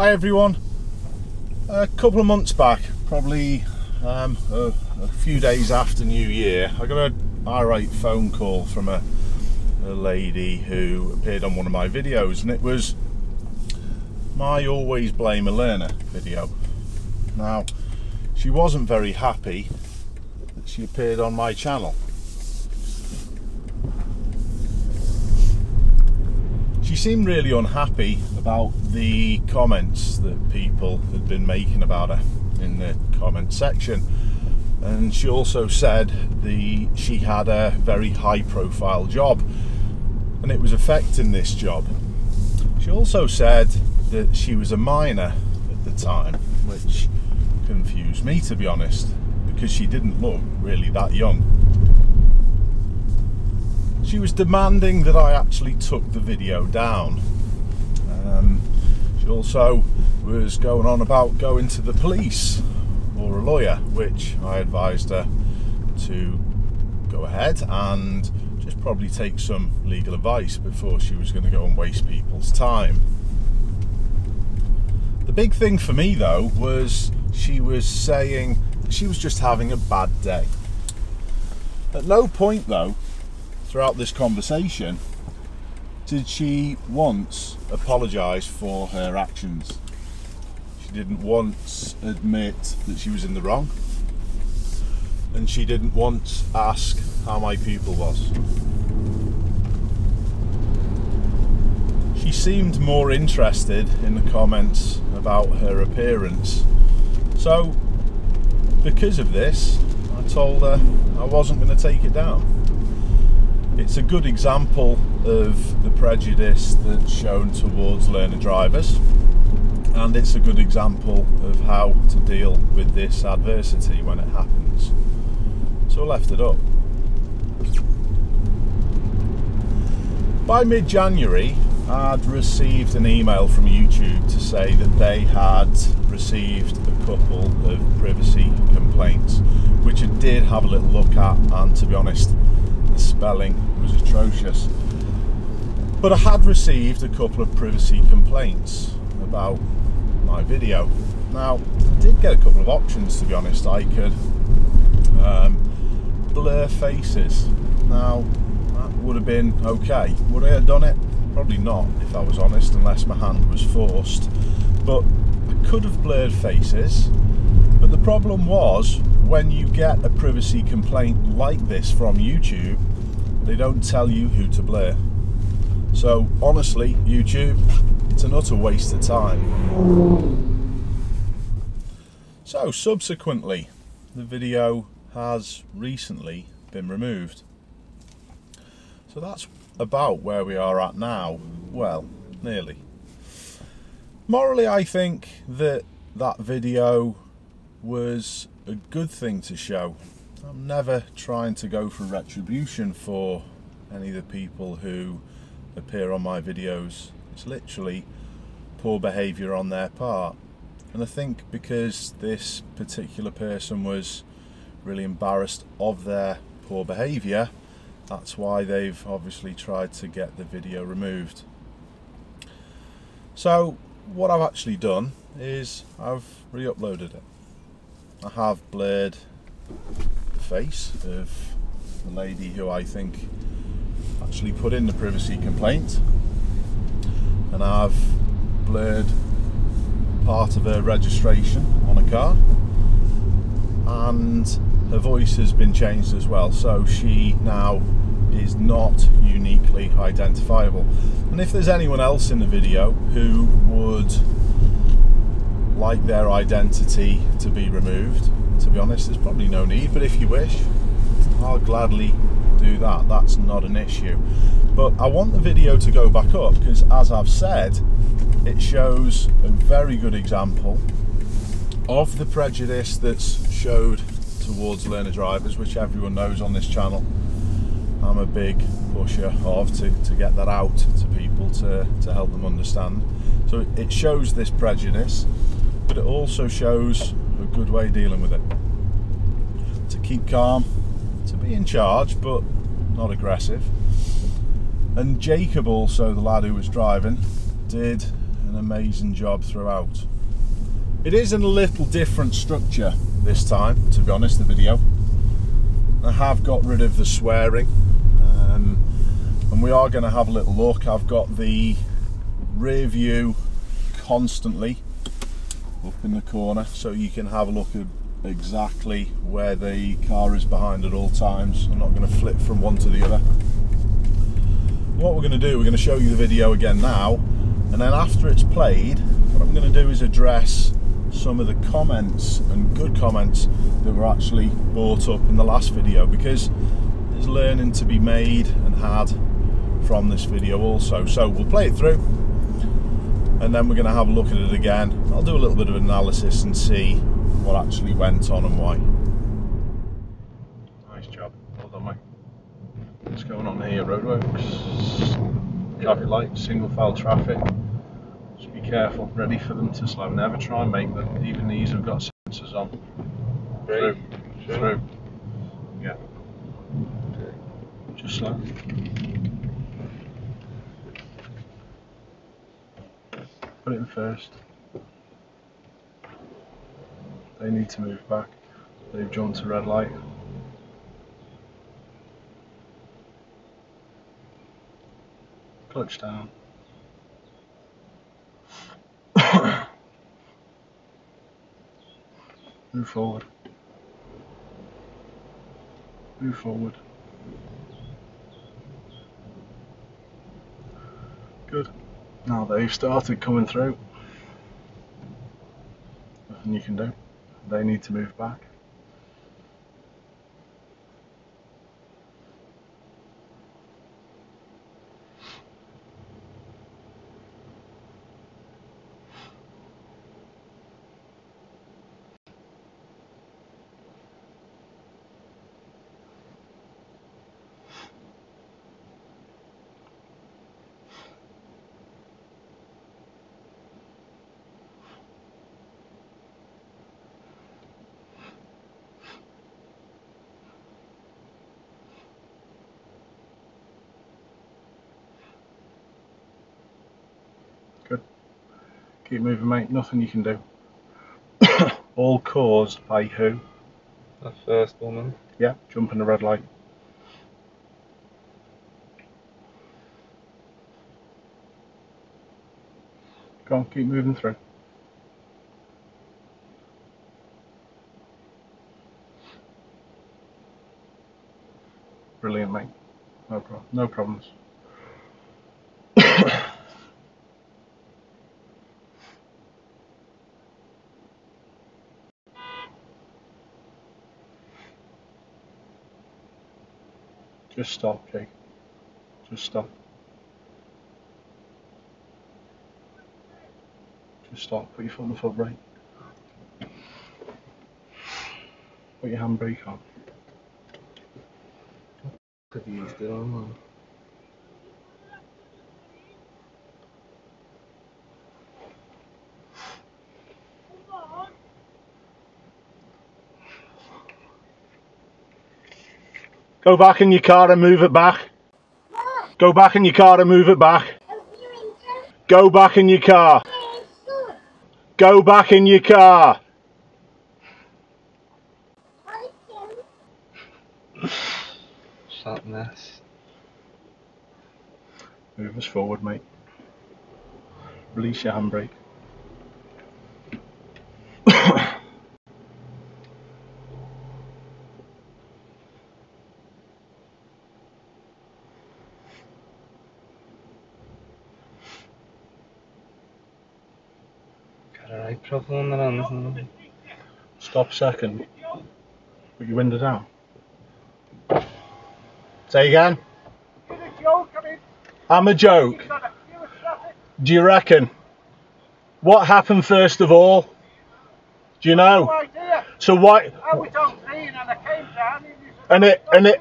Hi everyone. A couple of months back, probably a few days after New Year, I got an irate phone call from a lady who appeared on one of my videos, and it was my Always Blame a Learner video. Now, she wasn't very happy that she appeared on my channel. She seemed really unhappy about the comments that people had been making about her in the comment section, and she also said she had a very high profile job and it was affecting this job. She also said that she was a minor at the time, which confused me, to be honest, because she didn't look really that young. She was demanding that I actually took the video down. She also was going on about going to the police or a lawyer, which I advised her to go ahead and just probably take some legal advice before she was going to go and waste people's time. The big thing for me though was she was saying that she was just having a bad day. At no point though throughout this conversation did she once apologise for her actions. She didn't once admit that she was in the wrong, and she didn't once ask how my pupil was. She seemed more interested in the comments about her appearance. So because of this, I told her I wasn't going to take it down. It's a good example of the prejudice that's shown towards learner drivers, and it's a good example of how to deal with this adversity when it happens. So I left it up. By mid-January, I'd received an email from YouTube to say that they had received a couple of privacy complaints, which I did have a little look at, and to be honest, the spelling was atrocious. But I had received a couple of privacy complaints about my video. Now, I did get a couple of options, to be honest. I could blur faces. Now, that would have been okay. Would I have done it? Probably not, if I was honest, unless my hand was forced. But I could have blurred faces. But the problem was, when you get a privacy complaint like this from YouTube, they don't tell you who to blur. So honestly, YouTube, it's an utter waste of time. So subsequently, the video has recently been removed. So that's about where we are at now. Well, nearly. Morally, I think that video was a good thing to show. I'm never trying to go for retribution for any of the people who appear on my videos. It's literally poor behaviour on their part. And I think because this particular person was really embarrassed of their poor behaviour, that's why they've obviously tried to get the video removed. So what I've actually done is I've re-uploaded it. I have blurred the face of the lady who I think actually put in the privacy complaint, and I've blurred part of her registration on a car, and her voice has been changed as well, so she now is not uniquely identifiable. And if there's anyone else in the video who would like their identity to be removed, to be honest, there's probably no need, but if you wish, I'll gladly do that. That's not an issue. But I want the video to go back up because, as I've said, it shows a very good example of the prejudice that's showed towards learner drivers, which everyone knows on this channel. I'm a big pusher of to get that out to people to help them understand. So it shows this prejudice, but it also shows a good way of dealing with it. To keep calm, to be in charge but not aggressive. And Jacob, also the lad who was driving, did an amazing job throughout. It is in a little different structure this time, to be honest, the video. I have got rid of the swearing, and we are going to have a little look. I've got the rear view constantly up in the corner, so you can have a look at exactly where the car is behind at all times. I'm not going to flip from one to the other. What we're going to do, we're going to show you the video again now, and then after it's played, what I'm going to do is address some of the comments, and good comments, that were actually brought up in the last video, because there's learning to be made and had from this video also. So we'll play it through, and then we're going to have a look at it again. I'll do a little bit of analysis and see what actually went on and why. Nice job, well done mate. What's going on here? Roadworks, traffic lights, single file traffic. Just be careful, ready for them to slow. Never try and make them, even these have got sensors on. Through, through, yeah. Just slow. Put it in first. They need to move back. They've jumped to red light. Clutch down. Move forward. Move forward. Good. Now they've started coming through. Nothing you can do. They need to move back. Good. Keep moving mate, nothing you can do. All caused by who? The first woman. Yeah, jumping the red light. Go on, keep moving through. Brilliant mate. No problems. Just stop, Jake. Just stop. Just stop. Put your foot on the foot brake. Put your handbrake on. Could you used it on, man? Go back in your car and move it back. Go back in your car and move it back. Go back in your car. Go back in your car. That mess. Move us forward, mate. Release your handbrake. Got a right profile on that on. Stop a second. Put your window down. Say again. I'm a joke. Do you reckon? What happened first of all? Do you know? No idea. So why? I was on green and I came down.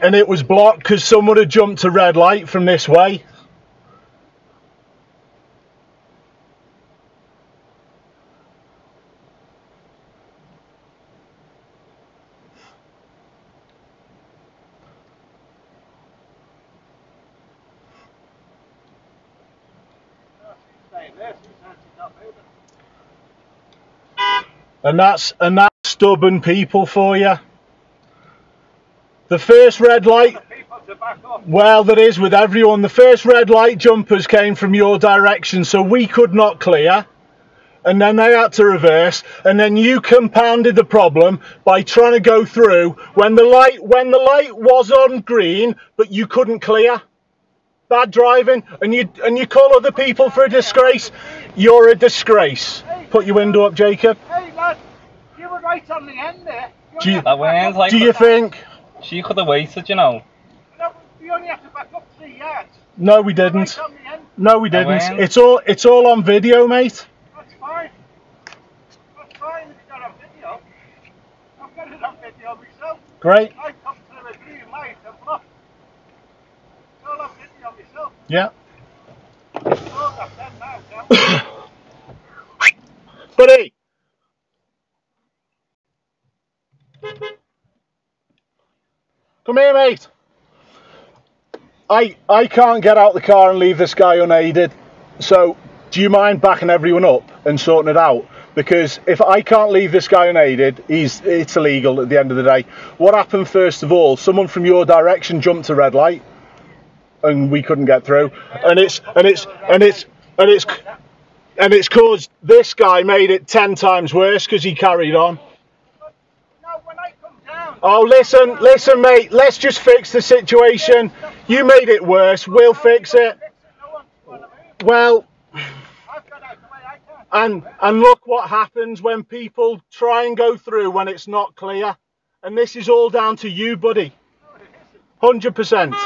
And it was blocked because someone had jumped to red light from this way. Saying this, it's And that's stubborn people for you. The first red light, well, there is with everyone. The first red light jumpers came from your direction, so we could not clear. And then they had to reverse, and then you compounded the problem by trying to go through when the light was on green, but you couldn't clear. Bad driving, and you call other people for a disgrace. You're a disgrace. Put your window up, Jacob. Hey lad, you were right on the end there. Do you think? She could have waited, you know. No, we only have to back up 3 yards. No, we didn't. Right on the end. No, we didn't. It's all on video, mate. That's fine. That's fine if you got it on video. I've got it on video myself. Great. I come through a green light and look. It's all on video myself. Yeah. Oh, that's them now, Sam. Buddy. Come here, mate. I can't get out the car and leave this guy unaided. So, do you mind backing everyone up and sorting it out? Because if I can't leave this guy unaided, it's illegal at the end of the day. What happened first of all? Someone from your direction jumped a red light, and we couldn't get through. And it's caused this guy made it 10 times worse because he carried on. Oh, listen, mate. Let's just fix the situation. You made it worse. We'll fix it. Well, and look what happens when people try and go through when it's not clear. And this is all down to you, buddy. 100%.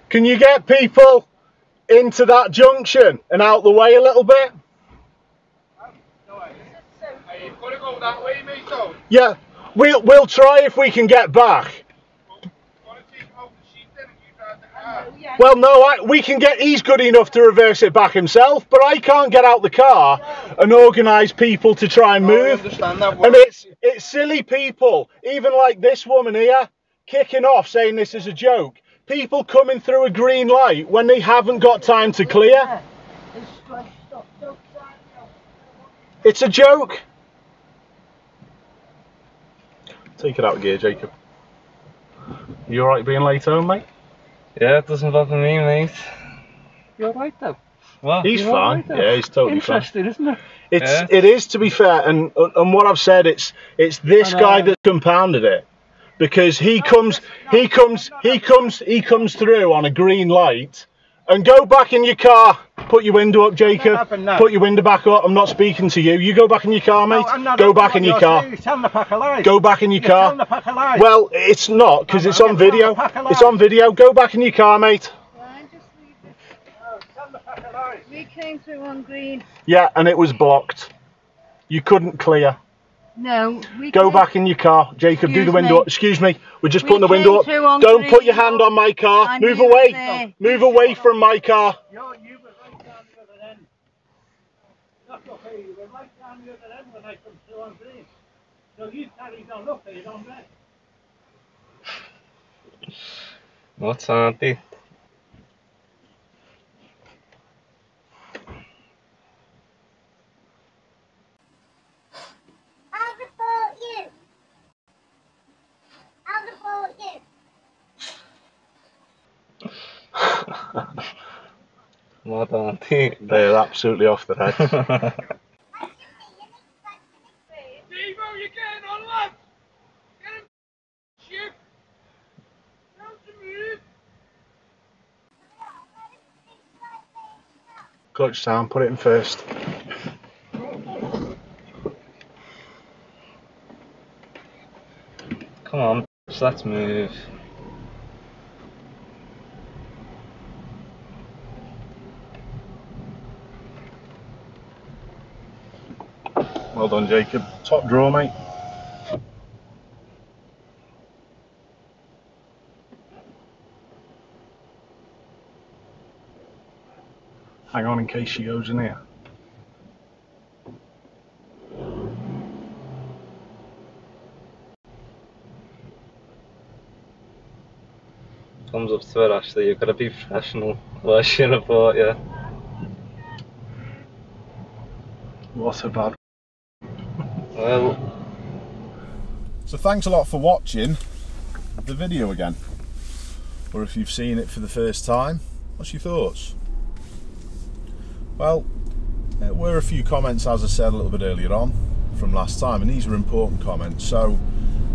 Can you get people into that junction and out the way a little bit? Yeah, we'll try if we can get back. Well, no, we can get. He's good enough to reverse it back himself, but I can't get out the car and organise people to try and move. I understand that. And it's silly people, even like this woman here, kicking off saying this is a joke. People coming through a green light when they haven't got time to clear. It's a joke. Take it out of gear, Jacob. You alright being late home, mate? Yeah, it doesn't bother me, mate. You alright though? What? He's fine. Right, yeah, he's totally fine. Interesting, isn't it? It is, to be fair, and what I've said, it's this guy that compounded it. Because he comes through on a green light, and go back in your car. Put your window up, Jacob. Put your window back up. I'm not speaking to you. You go back in your car, mate. Go back in your car. Go back in your car. Well, it's not because it's on video. It's on video. Go back in your car, mate. We came through on green. Yeah, and it was blocked. You couldn't clear. No, go back in your car, Jacob. Do the window up. Excuse me. We're just putting the window up. Don't put your hand on my car. Move away. Move away from my car. You were right down the other end. That's okay. You were right down the other end when I come through on green. So you carried on up here on red. What's Auntie? What, Auntie? They're absolutely off their head. Devo, you're getting on, lad! Get him, shoot! Down to move! Clutch down, put it in first. Come on, let's move. Well done, Jacob. Top draw, mate. Hang on in case she goes in here. Thumbs up to it, Ashley. You've got to be professional. Well, I should have bought you. What a bad. Well, So thanks a lot for watching the video again. Or if you've seen it for the first time, what's your thoughts? Well, there were a few comments, as I said a little bit earlier on, from last time, and these were important comments. So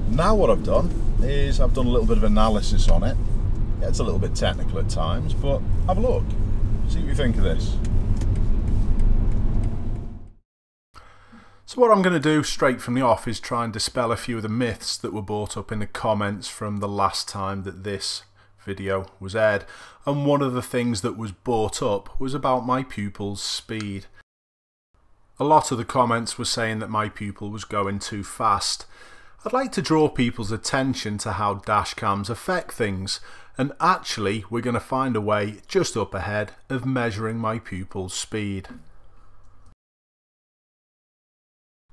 now what I've done is I've done a little bit of analysis on it. Yeah, it's a little bit technical at times, but have a look. See what you think of this. So what I'm going to do straight from the off is try and dispel a few of the myths that were brought up in the comments from the last time that this video was aired. And one of the things that was brought up was about my pupil's speed. A lot of the comments were saying that my pupil was going too fast. I'd like to draw people's attention to how dash cams affect things, and actually we're going to find a way just up ahead of measuring my pupil's speed.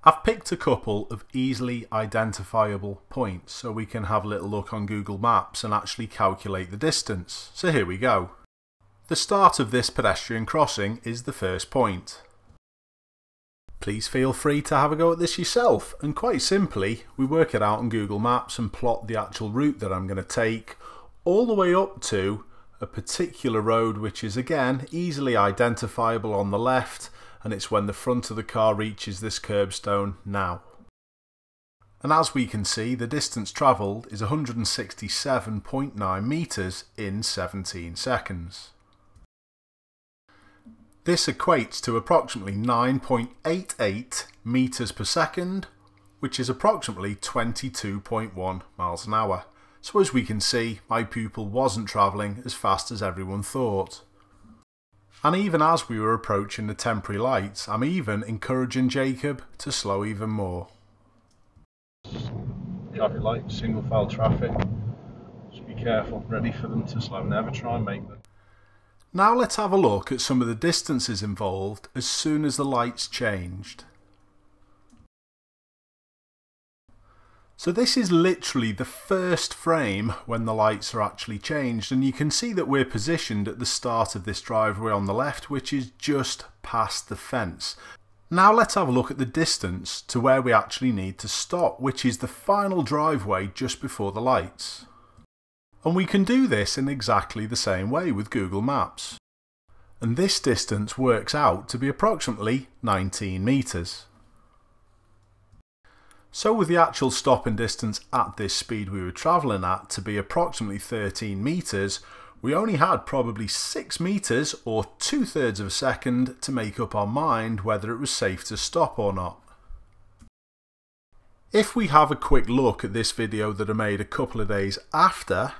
I've picked a couple of easily identifiable points so we can have a little look on Google Maps and actually calculate the distance. So here we go. The start of this pedestrian crossing is the first point. Please feel free to have a go at this yourself, and quite simply we work it out on Google Maps and plot the actual route that I'm going to take all the way up to a particular road which is again easily identifiable on the left, and it's when the front of the car reaches this curbstone now. And as we can see, the distance travelled is 167.9 metres in 17 seconds. This equates to approximately 9.88 metres per second, which is approximately 22.1 miles an hour. So as we can see, my pupil wasn't travelling as fast as everyone thought. And even as we were approaching the temporary lights, I'm even encouraging Jacob to slow even more. Traffic lights, single file traffic. Just be careful, ready for them to slow. Never try and make them. Now let's have a look at some of the distances involved as soon as the lights changed. So this is literally the first frame when the lights are actually changed, and you can see that we're positioned at the start of this driveway on the left, which is just past the fence. Now let's have a look at the distance to where we actually need to stop, which is the final driveway just before the lights. And we can do this in exactly the same way with Google Maps. And this distance works out to be approximately 19 metres. So with the actual stopping distance at this speed we were travelling at to be approximately 13 metres, we only had probably 6 metres or 2/3 of a second to make up our mind whether it was safe to stop or not. If we have a quick look at this video that I made a couple of days after,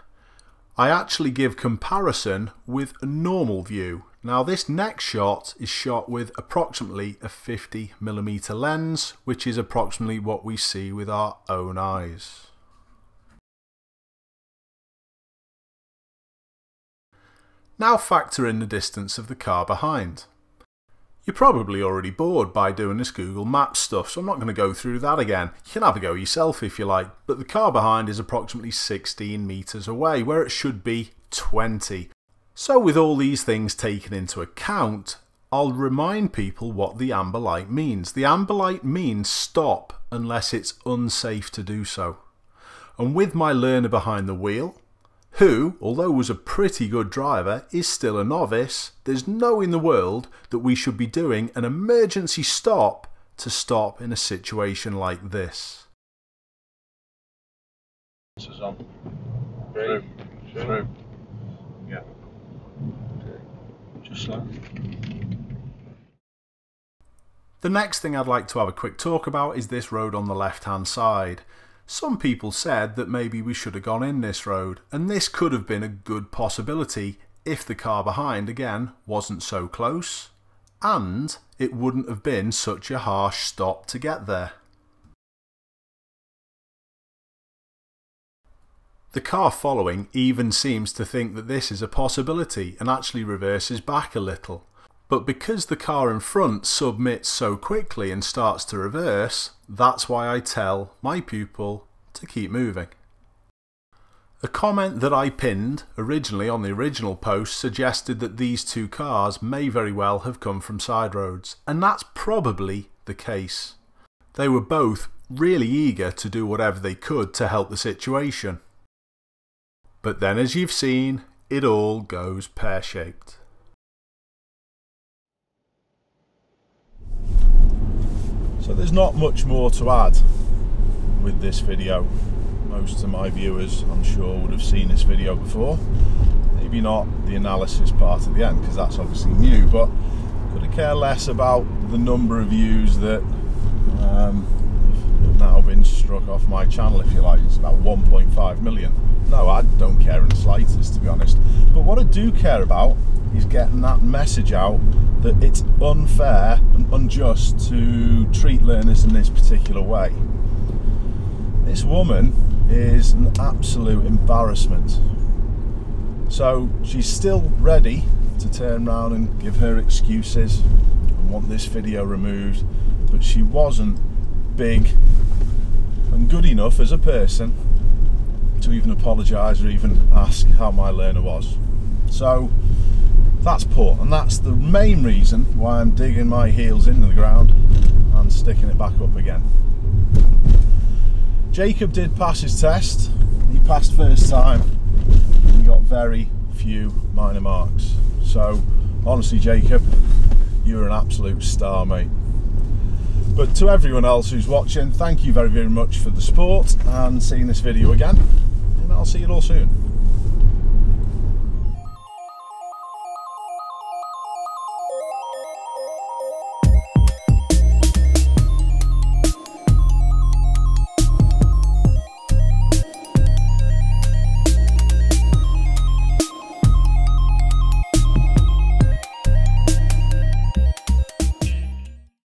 I actually give comparison with a normal view. Now this next shot is shot with approximately a 50mm lens, which is approximately what we see with our own eyes. Now factor in the distance of the car behind. You're probably already bored by doing this Google Maps stuff, so I'm not going to go through that again. You can have a go yourself if you like, but the car behind is approximately 16 metres away, where it should be 20. So with all these things taken into account, I'll remind people what the amber light means. The amber light means stop unless it's unsafe to do so. And with my learner behind the wheel, who, although was a pretty good driver, is still a novice, there's no in the world that we should be doing an emergency stop to stop in a situation like this. This is on. Through. Through. Yeah. Just slow. The next thing I'd like to have a quick talk about is this road on the left hand side. Some people said that maybe we should have gone in this road, and this could have been a good possibility if the car behind again wasn't so close, and it wouldn't have been such a harsh stop to get there. The car following even seems to think that this is a possibility and actually reverses back a little. But because the car in front submits so quickly and starts to reverse, that's why I tell my pupil to keep moving. A comment that I pinned originally on the original post suggested that these two cars may very well have come from side roads, and that's probably the case. They were both really eager to do whatever they could to help the situation. But then, as you've seen, it all goes pear-shaped. So there's not much more to add with this video. Most of my viewers, I'm sure, would have seen this video before. Maybe not the analysis part at the end, because that's obviously new, but could I care less about the number of views that have now been struck off my channel, if you like. It's about 1.5 million. No, I don't care in the slightest, to be honest. But what I do care about is getting that message out that it's unfair and unjust to treat learners in this particular way. This woman is an absolute embarrassment. So she's still ready to turn around and give her excuses and want this video removed, but she wasn't big and good enough as a person to even apologise or even ask how my learner was. So that's poor, and that's the main reason why I'm digging my heels into the ground and sticking it back up again. Jacob did pass his test. He passed first time and he got very few minor marks. So honestly, Jacob, you're an absolute star, mate. But to everyone else who's watching, thank you very, very much for the support and seeing this video again, and I'll see you all soon.